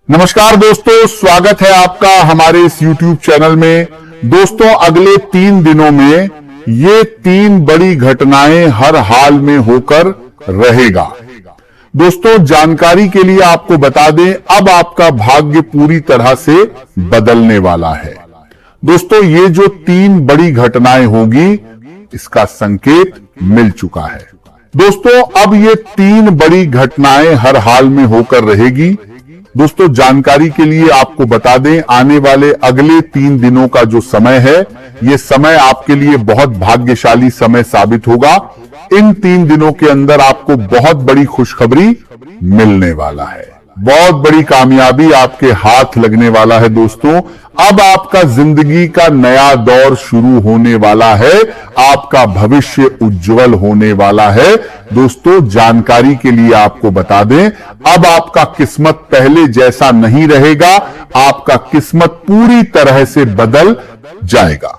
नमस्कार दोस्तों, स्वागत है आपका हमारे इस YouTube चैनल में। दोस्तों, अगले 3 दिनों में ये 3 बड़ी घटनाएं हर हाल में होकर रहेगा। दोस्तों, जानकारी के लिए आपको बता दें, अब आपका भाग्य पूरी तरह से बदलने वाला है। दोस्तों, ये जो 3 बड़ी घटनाएं होगी, इसका संकेत मिल चुका है। दोस्तों, अब ये 3 बड़ी घटनाएं हर हाल में होकर रहेगी। दोस्तों, जानकारी के लिए आपको बता दें, आने वाले अगले 3 दिनों का जो समय है, ये समय आपके लिए बहुत भाग्यशाली समय साबित होगा। इन 3 दिनों के अंदर आपको बहुत बड़ी खुशखबरी मिलने वाला है, बहुत बड़ी कामयाबी आपके हाथ लगने वाला है। दोस्तों, अब आपका जिंदगी का नया दौर शुरू होने वाला है, आपका भविष्य उज्जवल होने वाला है। दोस्तों, जानकारी के लिए आपको बता दें, अब आपका किस्मत पहले जैसा नहीं रहेगा, आपका किस्मत पूरी तरह से बदल जाएगा।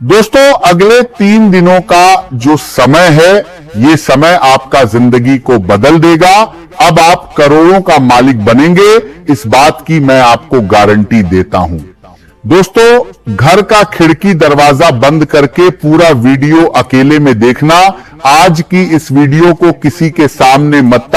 दोस्तों, अगले 3 दिनों का जो समय है, ये समय आपका जिंदगी को बदल देगा। अब आप करोड़ों का मालिक बनेंगे, इस बात की मैं आपको गारंटी देता हूं। दोस्तों, घर का खिड़की दरवाजा बंद करके पूरा वीडियो अकेले में देखना। आज की इस वीडियो को किसी के सामने मत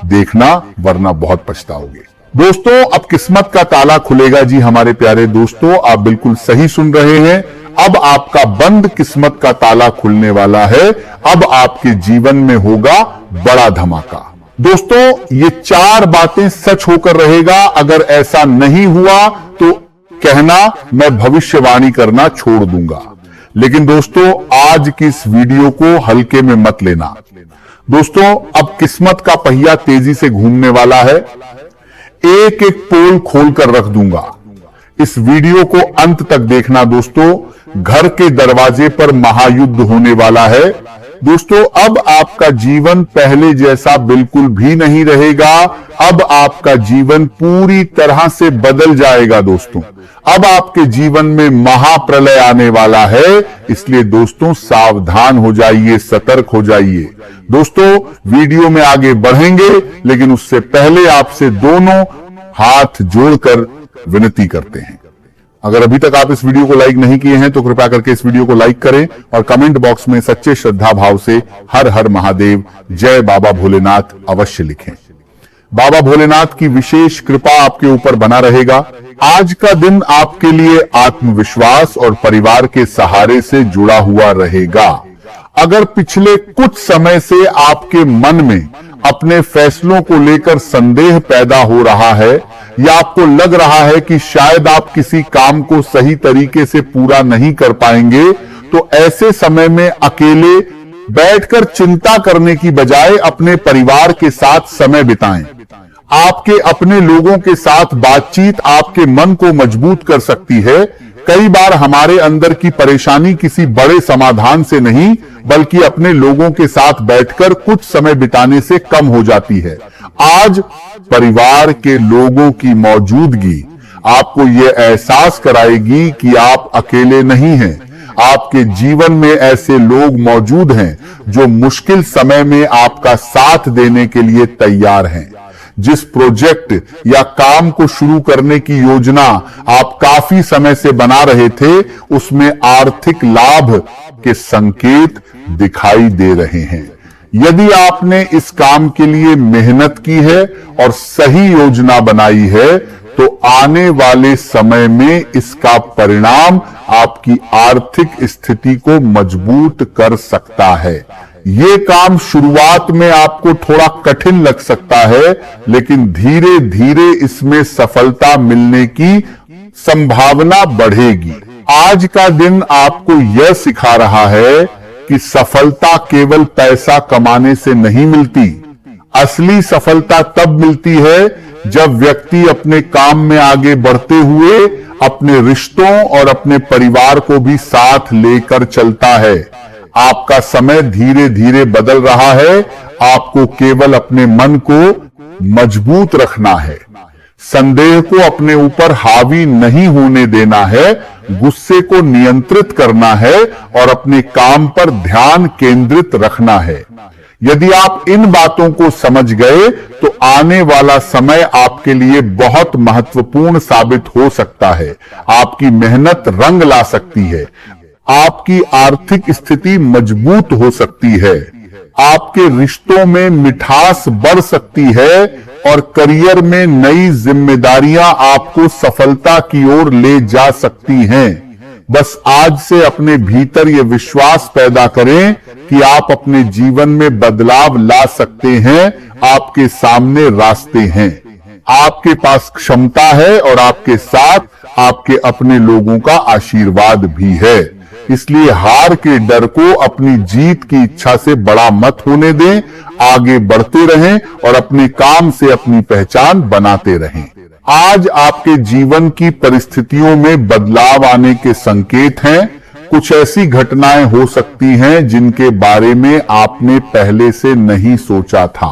देखना, वरना बहुत पछताओगे। दोस्तों, अब किस्मत का ताला खुलेगा जी हमारे प्यारे दोस्तों, आप बिल्कुल सही सुन रहे हैं। अब आपका बंद किस्मत का ताला खुलने वाला है। अब आपके जीवन में होगा बड़ा धमाका। दोस्तों, ये 4 बातें सच होकर रहेगा। अगर ऐसा नहीं हुआ तो कहना मैं भविष्यवाणी करना छोड़ दूंगा। लेकिन दोस्तों, आज की इस वीडियो को हल्के में मत लेना। दोस्तों, अब किस्मत का पहिया तेजी से घूमने वाला है। एक एक पोल खोलकर रख दूंगा। इस वीडियो को अंत तक देखना। दोस्तों, घर के दरवाजे पर महायुद्ध होने वाला है। दोस्तों, अब आपका जीवन पहले जैसा बिल्कुल भी नहीं रहेगा। अब आपका जीवन पूरी तरह से बदल जाएगा। दोस्तों, अब आपके जीवन में महाप्रलय आने वाला है। इसलिए दोस्तों, सावधान हो जाइए, सतर्क हो जाइए। दोस्तों, वीडियो में आगे बढ़ेंगे, लेकिन उससे पहले आपसे दोनों हाथ जोड़कर विनती करते हैं, अगर अभी तक आप इस वीडियो को लाइक नहीं किए हैं तो कृपया करके इस वीडियो को लाइक करें और कमेंट बॉक्स में सच्चे श्रद्धा भाव से हर हर महादेव, जय बाबा भोलेनाथ अवश्य लिखें। बाबा भोलेनाथ की विशेष कृपा आपके ऊपर बना रहेगा। आज का दिन आपके लिए आत्मविश्वास और परिवार के सहारे से जुड़ा हुआ रहेगा। अगर पिछले कुछ समय से आपके मन में अपने फैसलों को लेकर संदेह पैदा हो रहा है, या आपको लग रहा है कि शायद आप किसी काम को सही तरीके से पूरा नहीं कर पाएंगे, तो ऐसे समय में अकेले बैठकर चिंता करने की बजाय अपने परिवार के साथ समय बिताएं। आपके अपने लोगों के साथ बातचीत आपके मन को मजबूत कर सकती है। कई बार हमारे अंदर की परेशानी किसी बड़े समाधान से नहीं, बल्कि अपने लोगों के साथ बैठकर कुछ समय बिताने से कम हो जाती है। आज परिवार के लोगों की मौजूदगी आपको यह एहसास कराएगी कि आप अकेले नहीं हैं। आपके जीवन में ऐसे लोग मौजूद हैं जो मुश्किल समय में आपका साथ देने के लिए तैयार हैं। जिस प्रोजेक्ट या काम को शुरू करने की योजना आप काफी समय से बना रहे थे, उसमें आर्थिक लाभ के संकेत दिखाई दे रहे हैं। यदि आपने इस काम के लिए मेहनत की है और सही योजना बनाई है, तो आने वाले समय में इसका परिणाम आपकी आर्थिक स्थिति को मजबूत कर सकता है। ये काम शुरुआत में आपको थोड़ा कठिन लग सकता है, लेकिन धीरे धीरे इसमें सफलता मिलने की संभावना बढ़ेगी। आज का दिन आपको यह सिखा रहा है कि सफलता केवल पैसा कमाने से नहीं मिलती। असली सफलता तब मिलती है जब व्यक्ति अपने काम में आगे बढ़ते हुए अपने रिश्तों और अपने परिवार को भी साथ लेकर चलता है। आपका समय धीरे धीरे बदल रहा है। आपको केवल अपने मन को मजबूत रखना है, संदेह को अपने ऊपर हावी नहीं होने देना है, गुस्से को नियंत्रित करना है और अपने काम पर ध्यान केंद्रित रखना है। यदि आप इन बातों को समझ गए तो आने वाला समय आपके लिए बहुत महत्वपूर्ण साबित हो सकता है। आपकी मेहनत रंग ला सकती है, आपकी आर्थिक स्थिति मजबूत हो सकती है, आपके रिश्तों में मिठास बढ़ सकती है और करियर में नई जिम्मेदारियां आपको सफलता की ओर ले जा सकती हैं। बस आज से अपने भीतर यह विश्वास पैदा करें कि आप अपने जीवन में बदलाव ला सकते हैं। आपके सामने रास्ते हैं, आपके पास क्षमता है और आपके साथ आपके अपने लोगों का आशीर्वाद भी है। इसलिए हार के डर को अपनी जीत की इच्छा से बड़ा मत होने दें। आगे बढ़ते रहें और अपने काम से अपनी पहचान बनाते रहें। आज आपके जीवन की परिस्थितियों में बदलाव आने के संकेत हैं। कुछ ऐसी घटनाएं हो सकती हैं जिनके बारे में आपने पहले से नहीं सोचा था।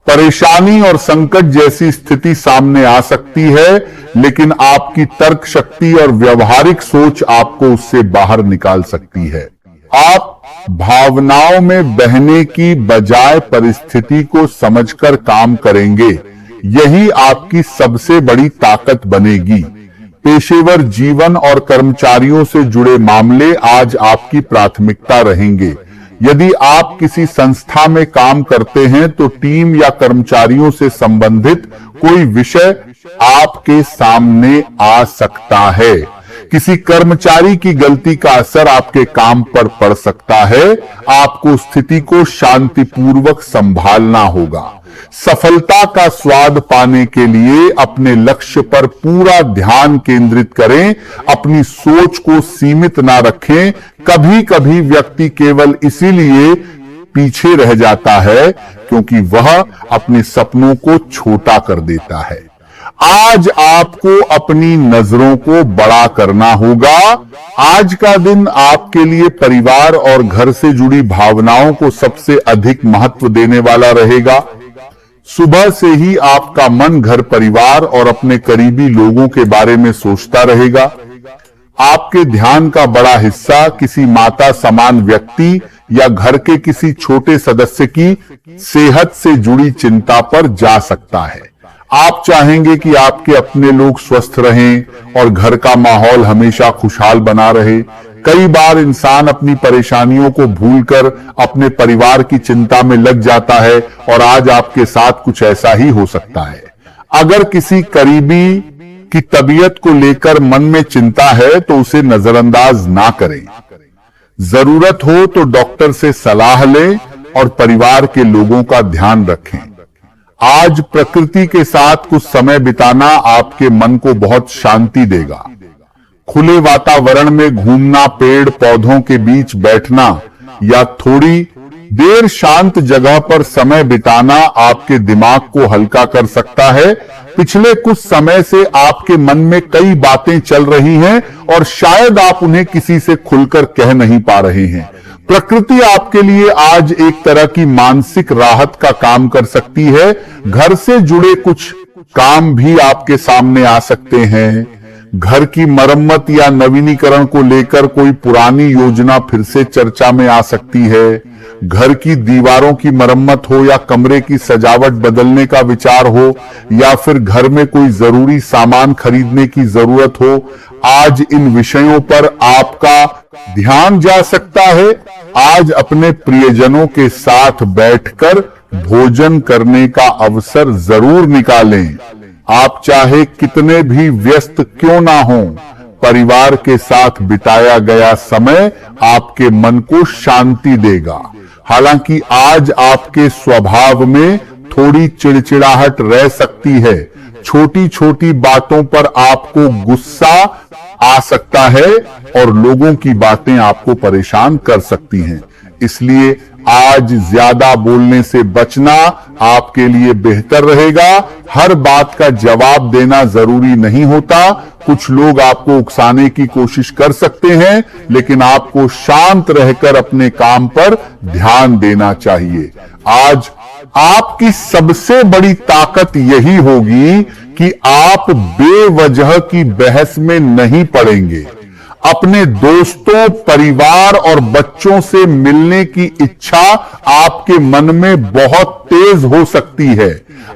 परेशानी और संकट जैसी स्थिति सामने आ सकती है, लेकिन आपकी तर्क शक्ति और व्यवहारिक सोच आपको उससे बाहर निकाल सकती है। आप भावनाओं में बहने की बजाय परिस्थिति को समझकर काम करेंगे। यही आपकी सबसे बड़ी ताकत बनेगी। पेशेवर जीवन और कर्मचारियों से जुड़े मामले आज आपकी प्राथमिकता रहेंगे। यदि आप किसी संस्था में काम करते हैं तो टीम या कर्मचारियों से संबंधित कोई विषय आपके सामने आ सकता है। किसी कर्मचारी की गलती का असर आपके काम पर पड़ सकता है। आपको स्थिति को शांतिपूर्वक संभालना होगा। सफलता का स्वाद पाने के लिए अपने लक्ष्य पर पूरा ध्यान केंद्रित करें। अपनी सोच को सीमित ना रखें। कभी कभी व्यक्ति केवल इसीलिए पीछे रह जाता है क्योंकि वह अपने सपनों को छोटा कर देता है। आज आपको अपनी नजरों को बड़ा करना होगा। आज का दिन आपके लिए परिवार और घर से जुड़ी भावनाओं को सबसे अधिक महत्व देने वाला रहेगा। सुबह से ही आपका मन घर परिवार और अपने करीबी लोगों के बारे में सोचता रहेगा। आपके ध्यान का बड़ा हिस्सा किसी माता समान व्यक्ति या घर के किसी छोटे सदस्य की सेहत से जुड़ी चिंता पर जा सकता है। आप चाहेंगे कि आपके अपने लोग स्वस्थ रहें और घर का माहौल हमेशा खुशहाल बना रहे। कई बार इंसान अपनी परेशानियों को भूलकर अपने परिवार की चिंता में लग जाता है और आज आपके साथ कुछ ऐसा ही हो सकता है। अगर किसी करीबी की तबीयत को लेकर मन में चिंता है तो उसे नजरअंदाज ना करें। जरूरत हो तो डॉक्टर से सलाह लें और परिवार के लोगों का ध्यान रखें। आज प्रकृति के साथ कुछ समय बिताना आपके मन को बहुत शांति देगा। खुले वातावरण में घूमना, पेड़ पौधों के बीच बैठना या थोड़ी देर शांत जगह पर समय बिताना आपके दिमाग को हल्का कर सकता है। पिछले कुछ समय से आपके मन में कई बातें चल रही हैं और शायद आप उन्हें किसी से खुलकर कह नहीं पा रहे हैं। प्रकृति आपके लिए आज एक तरह की मानसिक राहत का काम कर सकती है। घर से जुड़े कुछ काम भी आपके सामने आ सकते हैं। घर की मरम्मत या नवीनीकरण को लेकर कोई पुरानी योजना फिर से चर्चा में आ सकती है। घर की दीवारों की मरम्मत हो या कमरे की सजावट बदलने का विचार हो या फिर घर में कोई जरूरी सामान खरीदने की जरूरत हो, आज इन विषयों पर आपका ध्यान जा सकता है। आज अपने प्रियजनों के साथ बैठकर भोजन करने का अवसर जरूर निकालें। आप चाहे कितने भी व्यस्त क्यों ना हो, परिवार के साथ बिताया गया समय आपके मन को शांति देगा। हालांकि आज आपके स्वभाव में थोड़ी चिड़चिड़ाहट रह सकती है। छोटी छोटी बातों पर आपको गुस्सा आ सकता है और लोगों की बातें आपको परेशान कर सकती हैं। इसलिए आज ज्यादा बोलने से बचना आपके लिए बेहतर रहेगा। हर बात का जवाब देना जरूरी नहीं होता। कुछ लोग आपको उकसाने की कोशिश कर सकते हैं, लेकिन आपको शांत रहकर अपने काम पर ध्यान देना चाहिए। आज आपकी सबसे बड़ी ताकत यही होगी कि आप बेवजह की बहस में नहीं पड़ेंगे। अपने दोस्तों, परिवार और बच्चों से मिलने की इच्छा आपके मन में बहुत तेज हो सकती है।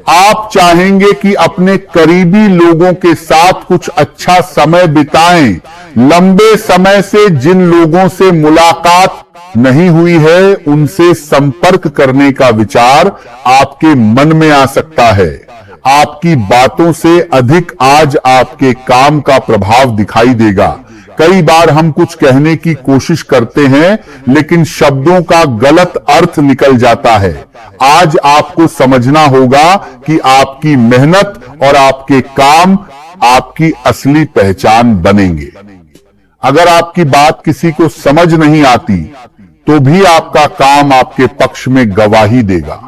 आप चाहेंगे कि अपने करीबी लोगों के साथ कुछ अच्छा समय बिताएं। लंबे समय से जिन लोगों से मुलाकात नहीं हुई है, उनसे संपर्क करने का विचार आपके मन में आ सकता है। आपकी बातों से अधिक आज आपके काम का प्रभाव दिखाई देगा। कई बार हम कुछ कहने की कोशिश करते हैं, लेकिन शब्दों का गलत अर्थ निकल जाता है। आज आपको समझना होगा कि आपकी मेहनत और आपके काम आपकी असली पहचान बनेंगे। अगर आपकी बात किसी को समझ नहीं आती, तो भी आपका काम आपके पक्ष में गवाही देगा।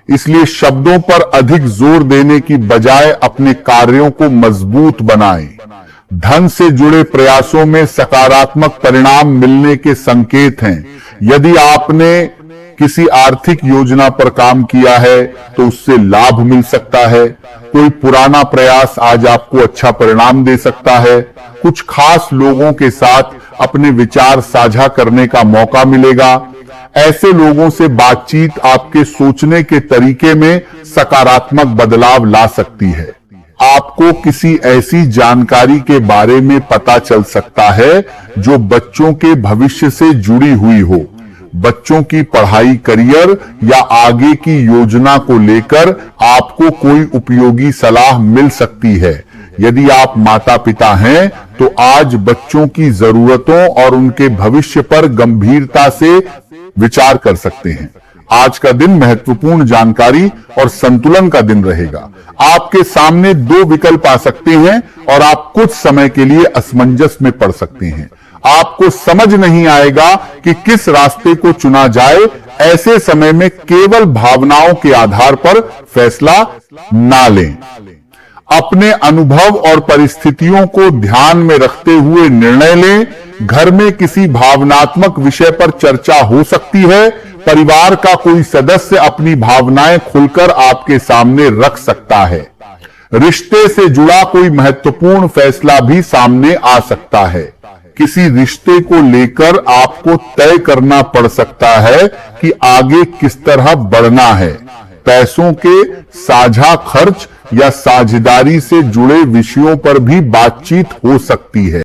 इसलिए शब्दों पर अधिक जोर देने की बजाय अपने कार्यों को मजबूत बनाएं। धन से जुड़े प्रयासों में सकारात्मक परिणाम मिलने के संकेत हैं। यदि आपने किसी आर्थिक योजना पर काम किया है, तो उससे लाभ मिल सकता है। कोई पुराना प्रयास आज आपको अच्छा परिणाम दे सकता है। कुछ खास लोगों के साथ अपने विचार साझा करने का मौका मिलेगा। ऐसे लोगों से बातचीत आपके सोचने के तरीके में सकारात्मक बदलाव ला सकती है। आपको किसी ऐसी जानकारी के बारे में पता चल सकता है जो बच्चों के भविष्य से जुड़ी हुई हो। बच्चों की पढ़ाई, करियर या आगे की योजना को लेकर आपको कोई उपयोगी सलाह मिल सकती है। यदि आप माता पिता हैं, तो आज बच्चों की जरूरतों और उनके भविष्य पर गंभीरता से विचार कर सकते हैं। आज का दिन महत्वपूर्ण जानकारी और संतुलन का दिन रहेगा। आपके सामने दो विकल्प आ सकते हैं और आप कुछ समय के लिए असमंजस में पड़ सकते हैं। आपको समझ नहीं आएगा कि किस रास्ते को चुना जाए। ऐसे समय में केवल भावनाओं के आधार पर फैसला ना लें। अपने अनुभव और परिस्थितियों को ध्यान में रखते हुए निर्णय लें। घर में किसी भावनात्मक विषय पर चर्चा हो सकती है। परिवार का कोई सदस्य अपनी भावनाएं खुलकर आपके सामने रख सकता है। रिश्ते से जुड़ा कोई महत्वपूर्ण फैसला भी सामने आ सकता है। किसी रिश्ते को लेकर आपको तय करना पड़ सकता है कि आगे किस तरह बढ़ना है। पैसों के साझा खर्च या साझेदारी से जुड़े विषयों पर भी बातचीत हो सकती है।